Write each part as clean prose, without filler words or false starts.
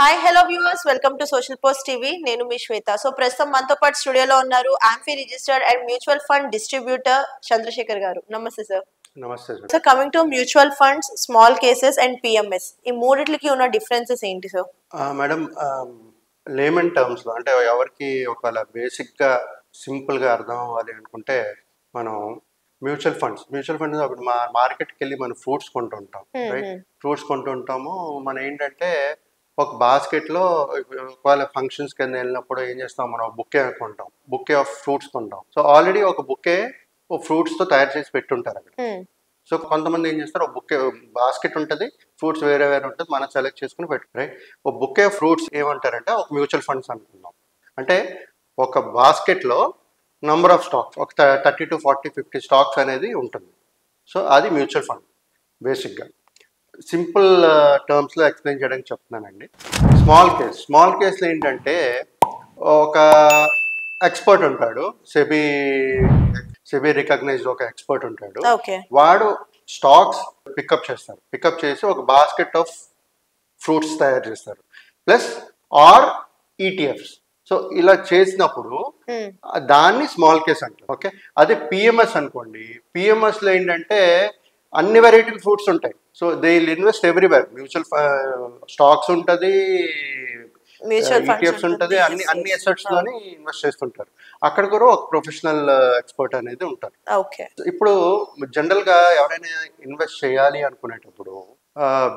Hi hello viewers welcome to social post TV నేను మీ Shweta. So ప్రస్తుతం మనతో పాటు స్టూడియోలో ఉన్నారు AMFI registered and mutual fund distributor Chandrashekhar గారు. నమస్తే సార్. నమస్తే sir. Sir coming to mutual funds, small cases and PMS, ఈ మూడిట్లకి ఉన్న డిఫరెన్సెస్ ఏంటి సార్? మేడం, లేమన్ టర్మ్స్లో అంటే ఎవరికి ఒకవేళ బేసిక్గా సింపుల్గా అర్థం అవ్వాలి అనుకుంటే మనం మ్యూచువల్ ఫండ్స్ అప్పుడు మార్కెట్కి వెళ్ళి మనం ఫ్రూట్స్ కొంటూ ఉంటాం, రైట్? ఫ్రూట్స్ కొంటూ ఉంటాము. మనం ఏంటంటే ఒక బాస్కెట్లో ఒకవేళ ఫంక్షన్స్ కింద వెళ్ళినప్పుడు ఏం చేస్తాం, మనం బుక్కే కొంటాం, బుక్కే ఆఫ్ ఫ్రూట్స్ కొంటాం. సో ఆల్రెడీ ఒక బుక్కే ఫ్రూట్స్తో తయారు చేసి పెట్టుంటారు అక్కడ. సో కొంతమంది ఏం చేస్తారు, ఒక బుక్కే బాస్కెట్ ఉంటుంది, ఫ్రూట్స్ వేరే వేరే ఉంటుంది, మనం సెలెక్ట్ చేసుకుని పెట్టుకుంటాం, రైట్? ఒక బుక్కే ఫ్రూట్స్ ఏమంటారంటే ఒక మ్యూచువల్ ఫండ్స్ అనుకుందాం. అంటే ఒక బాస్కెట్లో నంబర్ ఆఫ్ స్టాక్స్, ఒక 30 to 40, 50 స్టాక్స్ అనేది ఉంటుంది. సో అది మ్యూచువల్ ఫండ్ బేసిక్గా. సింపుల్ టర్మ్స్లో ఎక్స్ప్లెయిన్ చేయడానికి చెప్తున్నానండి. స్మాల్ కేస్లో ఏంటంటే ఒక ఎక్స్పర్ట్ ఉంటాడు, సెబీ రికగ్నైజ్డ్ ఒక ఎక్స్పర్ట్ ఉంటాడు. వాడు స్టాక్స్ పికప్ చేసి ఒక బాస్కెట్ ఆఫ్ ఫ్రూట్స్ తయారు చేస్తారు, ప్లస్ ఆర్ ఈటీఎఫ్స్. సో ఇలా చేసినప్పుడు దాన్ని స్మాల్ కేస్ అంటారు. ఓకే, అదే పిఎంఎస్ అనుకోండి. పిఎంఎస్లో ఏంటంటే అన్ని వెరైటీ ఫ్రూట్స్ ఉంటాయి. So they will invest everywhere. Mutual stocks ఉంటుంది, ఈటీఎఫ్స్ ఉంటుంది, అన్ని అసెట్స్ లోని ఇన్వెస్ట్ చేస్తుంటారు. అక్కడ కూడా ఒక ప్రొఫెషనల్ ఎక్స్పర్ట్ అనేది ఉంటారు. ఇప్పుడు జనరల్ గా ఎవరైనా ఇన్వెస్ట్ చేయాలి అనుకునేటప్పుడు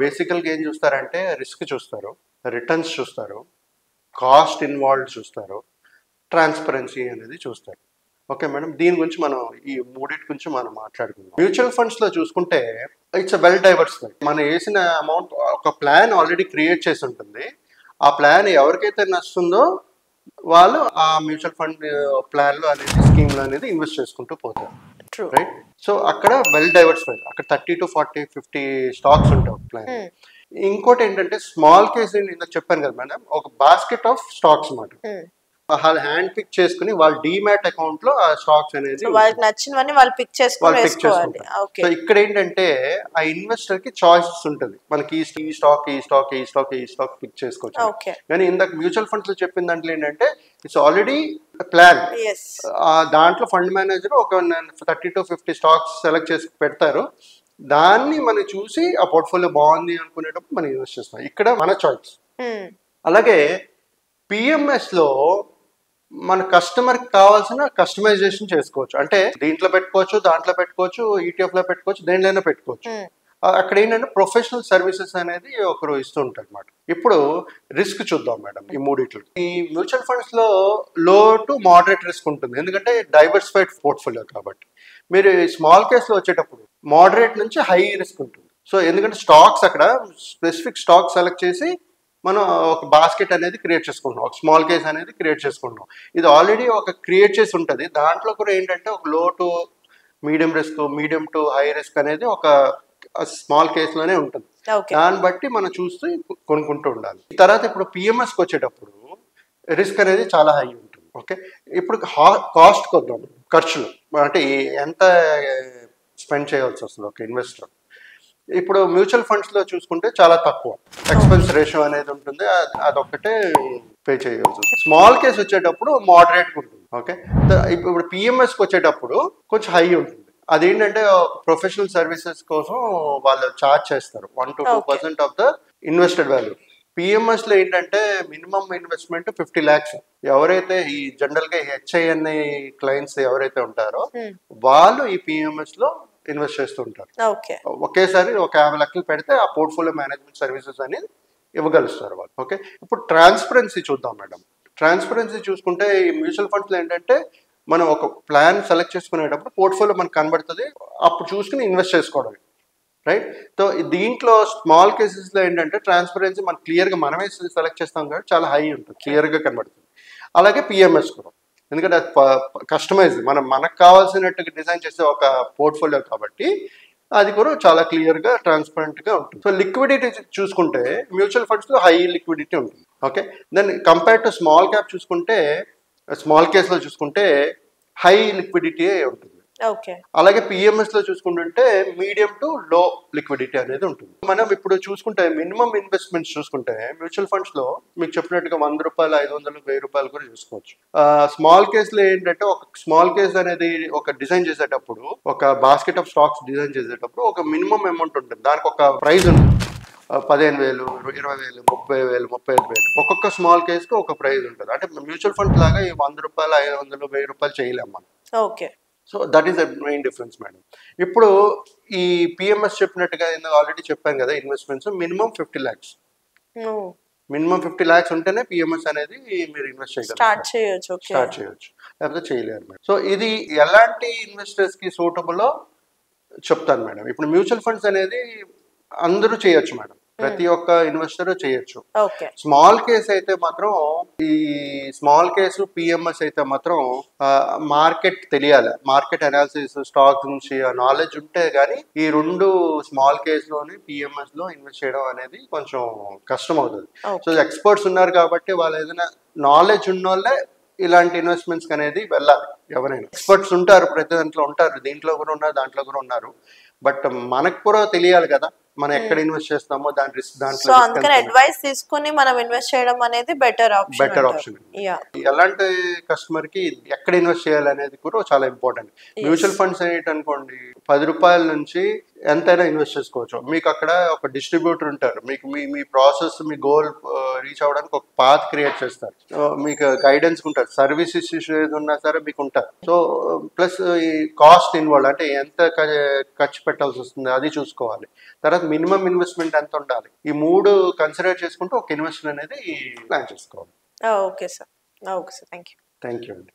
బేసికల్గా ఏం చూస్తారంటే రిస్క్ చూస్తారు, రిటర్న్స్ చూస్తారు, కాస్ట్ ఇన్వాల్వ్ చూస్తారు, ట్రాన్స్పరెన్సీ అనేది చూస్తారు. ఓకే మేడం, దీని గురించి మనం ఈ మూడింటి గురించి మనం మాట్లాడుకుందాం. మ్యూచువల్ ఫండ్స్లో చూసుకుంటే ఇట్స్ వెల్ డైవర్సిఫైడ్. మనం వేసిన అమౌంట్ ఒక ప్లాన్ ఆల్రెడీ క్రియేట్ చేసి ఉంటుంది. ఆ ప్లాన్ ఎవరికైతే నచ్చుతుందో వాళ్ళు ఆ మ్యూచువల్ ఫండ్ ప్లాన్లో అనేది స్కీమ్లో అనేది ఇన్వెస్ట్ చేసుకుంటూ పోతారు, రైట్? సో అక్కడ వెల్ డైవర్సిఫైడ్. అక్కడ 30 to 40, 50 స్టాక్స్ ఉంటాయి ఒక ప్లాన్. ఇంకోటి ఏంటంటే స్మాల్ కేస్ ఇందాక చెప్పాను కదా మేడం, ఒక బాస్కెట్ ఆఫ్ స్టాక్స్ అన్నమాట. వాళ్ళు హ్యాండ్ పిక్ చేసుకుని వాళ్ళ డీమ్యాట్ అకౌంట్ లో ఆ స్టాక్స్ అనేది వాళ్ళకి నచ్చినవన్నీ వాళ్ళు పిక్ చేసుకోవాలి. సో ఇక్కడ ఏంటంటే ఆ ఇన్వెస్టర్ కి చాయిసెస్ ఉంటుంది, మనకి ఈ స్టాక్ పిక్ చేసుకోవచ్చు. కానీ ఇందాక మ్యూచువల్ ఫండ్స్ లో చెప్పిన దాంట్లో ఏంటంటే ఇట్స్ ఆల్రెడీ ప్లాన్. దాంట్లో ఫండ్ మేనేజర్ ఒక 30 to 50 స్టాక్స్ సెలెక్ట్ చేసి పెడతారు. దాన్ని మనం చూసి ఆ పోర్ట్ఫోలియో బాగుంది అనుకునేటప్పుడు మనం ఇన్వెస్ట్ చేస్తాం. ఇక్కడ మన చాయిస్. అలాగే పిఎంఎస్ లో మన కస్టమర్కి కావాల్సిన కస్టమైజేషన్ చేసుకోవచ్చు. అంటే దీంట్లో పెట్టుకోవచ్చు, దాంట్లో పెట్టుకోవచ్చు, ఈటీఎఫ్ లో పెట్టుకోవచ్చు, దేనిలోనే పెట్టుకోవచ్చు. అక్కడ ఏంటంటే ప్రొఫెషనల్ సర్వీసెస్ అనేది ఒకరు ఇస్తూ ఉంటారు అనమాట. ఇప్పుడు రిస్క్ చూద్దాం మేడం. ఈ మూడిట్లు ఈ మ్యూచువల్ ఫండ్స్ లో లో టు మోడరేట్ రిస్క్ ఉంటుంది, ఎందుకంటే డైవర్సిఫైడ్ పోర్ట్ఫోలియో కాబట్టి. మీరు స్మాల్ కేసులో వచ్చేటప్పుడు మోడరేట్ నుంచి హై రిస్క్ ఉంటుంది. సో ఎందుకంటే స్టాక్స్ అక్కడ స్పెసిఫిక్ స్టాక్ సెలెక్ట్ చేసి మనం ఒక బాస్కెట్ అనేది క్రియేట్ చేసుకుంటున్నాం, ఒక స్మాల్ కేస్ అనేది క్రియేట్ చేసుకుంటున్నాం. ఇది ఆల్రెడీ ఒక క్రియేట్ చేసి ఉంటుంది. దాంట్లో కూడా ఏంటంటే ఒక లో to medium to high risk అనేది ఒక స్మాల్ కేసులోనే ఉంటుంది. దాన్ని బట్టి మనం చూస్తూ కొనుక్కుంటూ ఉండాలి. తర్వాత ఇప్పుడు పిఎంఎస్కి వచ్చేటప్పుడు రిస్క్ అనేది చాలా హై ఉంటుంది. ఓకే, ఇప్పుడు కాస్ట్ కొద్దాం, ఖర్చులు అంటే ఎంత స్పెండ్ చేయాల్సి వస్తుంది ఒక ఇన్వెస్టర్. ఇప్పుడు మ్యూచువల్ ఫండ్స్లో చూసుకుంటే చాలా తక్కువ ఎక్స్పెన్స్ రేషియో అనేది ఉంటుంది, అదొక్కటే పే చేయవలసి వస్తుంది. స్మాల్ కేస్ వచ్చేటప్పుడు మోడరేట్గా ఉంటుంది. ఓకే, ఇప్పుడు పిఎంఎస్కి వచ్చేటప్పుడు కొంచెం హై ఉంటుంది. అదేంటంటే ప్రొఫెషనల్ సర్వీసెస్ కోసం వాళ్ళు ఛార్జ్ చేస్తారు 1 to 2% of the invested value. పిఎంఎస్లో ఏంటంటే మినిమం ఇన్వెస్ట్మెంట్ 50 lakhs. ఎవరైతే ఈ జనరల్గా హెచ్ఐఎన్ఐ క్లయింట్స్ ఎవరైతే ఉంటారో వాళ్ళు ఈ పిఎంఎస్లో ఇన్వెస్ట్ చేస్తూ ఉంటారు. ఒకేసారి ఒక 50 లక్షలు పెడితే ఆ పోర్ట్ఫోలియో మేనేజ్మెంట్ సర్వీసెస్ అనేది ఇవ్వగలుస్తారు వాళ్ళు. ఓకే, ఇప్పుడు ట్రాన్స్పరెన్సీ చూద్దాం మేడం. ట్రాన్స్పరెన్సీ చూసుకుంటే ఈ మ్యూచువల్ ఫండ్స్లో ఏంటంటే మనం ఒక ప్లాన్ సెలెక్ట్ చేసుకునేటప్పుడు పోర్ట్ఫోలియో మనకు కనబడుతుంది, అప్పుడు చూసుకుని ఇన్వెస్ట్ చేసుకోవడం, రైట్? సో దీంట్లో స్మాల్ కేసెస్లో ఏంటంటే ట్రాన్స్పరెన్సీ మనం క్లియర్గా మనమే సెలెక్ట్ చేస్తాం కాబట్టి చాలా హై ఉంటుంది, క్లియర్గా కనబడుతుంది. అలాగే పిఎంఎస్ కూడా, ఎందుకంటే కస్టమైజ్ మనకు కావాల్సినట్టుగా డిజైన్ చేసే ఒక పోర్ట్ఫోలియో కాబట్టి అది కూడా చాలా క్లియర్గా ట్రాన్స్పరెంట్గా ఉంటుంది. సో లిక్విడిటీ చూసుకుంటే మ్యూచువల్ ఫండ్స్లో హై లిక్విడిటీ ఉంటుంది. Okay, then compare to small cap చూసుకుంటే స్మాల్ కేస్లో చూసుకుంటే హై లిక్విడిటీ ఉంటుంది. అలాగే పిఎంఎస్ లో చూసుకుంటుంటే మీడియం టు లో లిక్విడిటీ అనేది ఉంటుంది. మనం ఇప్పుడు చూసుకుంటే మినిమం ఇన్వెస్ట్మెంట్స్ చూసుకుంటే మ్యూచువల్ ఫండ్స్ లో మీకు చెప్పినట్టుగా 100 రూపాయలు, 500, 1000 రూపాయలు కూడా చూసుకోవచ్చు. స్మాల్ కేస్ లో ఏంటంటే ఒక స్మాల్ కేస్ అనేది ఒక డిజైన్ చేసేటప్పుడు, ఒక బాస్కెట్ ఆఫ్ స్టాక్స్ డిజైన్ చేసేటప్పుడు ఒక మినిమం అమౌంట్ ఉంటుంది, దానికి ఒక ప్రైస్ ఉంటుంది. 15,000, 20,000, 30,000, 35,000 ఒక్కొక్క స్మాల్ కేస్ కి ఒక ప్రైస్ ఉంటుంది. అంటే మ్యూచువల్ ఫండ్ లాగా ఈ 100 రూపాయలు, 500, 1000 రూపాయలు చేయలేము మనం. So that is the main difference madam. ఇప్పుడు ఈ పిఎంఎస్ చెప్పినట్టుగా ఆల్రెడీ చెప్పాను కదా, investments minimum 50 lakhs. Minimum 50 lakhs ఉంటేనే పిఎంఎస్ అనేది మీరు ఇన్వెస్ట్ స్టార్ట్ చేయొచ్చు, లేకపోతే చేయలేరు మేడం. సో ఇది ఎలాంటి ఇన్వెస్టర్స్ కి సూటబుల్లో చెప్తాను మేడం. ఇప్పుడు మ్యూచువల్ ఫండ్స్ అనేది అందరూ చేయొచ్చు మేడం, ప్రతి ఒక్క ఇన్వెస్టర్ చేయొచ్చు. స్మాల్ కేస్ అయితే మాత్రం, ఈ స్మాల్ కేసు పిఎంఎస్ అయితే మాత్రం మార్కెట్ తెలియాలి, మార్కెట్ అనాలిసిస్, స్టాక్ నుంచి నాలెడ్జ్ ఉంటే గానీ ఈ రెండు స్మాల్ కేస్ లోని పిఎంఎస్ లో ఇన్వెస్ట్ చేయడం అనేది కొంచెం కష్టం అవుతుంది. సో ఎక్స్పర్ట్స్ ఉన్నారు కాబట్టి వాళ్ళు ఏదైనా నాలెడ్జ్ ఉన్న వాళ్ళే ఇలాంటి ఇన్వెస్ట్మెంట్స్ అనేది వెళ్ళాలి. ఎవరైనా ఎక్స్పర్ట్స్ ఉంటారు, ప్రతి దాంట్లో ఉంటారు, దీంట్లో కూడా ఉన్నారు, దాంట్లో కూడా ఉన్నారు. బట్ మనకు కూడా తెలియాలి కదా మనం ఎక్కడ ఇన్వెస్ట్ చేస్తామో దాని రిస్క్, దాంట్లో అందుకని అడ్వైస్ తీసుకుని మనం ఇన్వెస్ట్ చేయడం అనేది బెటర్ ఆప్షన్. ఎలాంటి కస్టమర్ కి ఎక్కడ ఇన్వెస్ట్ చేయాలి అనేది కూడా చాలా ఇంపార్టెంట్. మ్యూచువల్ ఫండ్స్ అనేటి అనుకోండి 10 రూపాయల నుంచి ఎంతైనా ఇన్వెస్ట్ చేసుకోవచ్చు. మీకు అక్కడ ఒక డిస్ట్రిబ్యూటర్ ఉంటారు, మీకు మీ ప్రాసెస్, మీ గోల్ రీచ్ అవ్వడానికి ఒక పాత్ క్రియేట్ చేస్తారు, మీకు గైడెన్స్ ఉంటారు, సర్వీస్ ఇష్యూస్ ఏది ఉన్నా సరే మీకు ఉంటారు. సో ప్లస్ ఈ కాస్ట్ ఇన్వాల్వ్, అంటే ఎంత ఖర్చు పెట్టాల్సి వస్తుంది అది చూసుకోవాలి. తర్వాత మినిమం ఇన్వెస్ట్మెంట్ ఎంత ఉండాలి, ఈ 3 కన్సిడర్ చేసుకుంటూ ఒక ఇన్వెస్ట్మెంట్ అనేది ప్లాన్ చేసుకోవాలి. ఓకే సార్, థ్యాంక్ యూ అండి.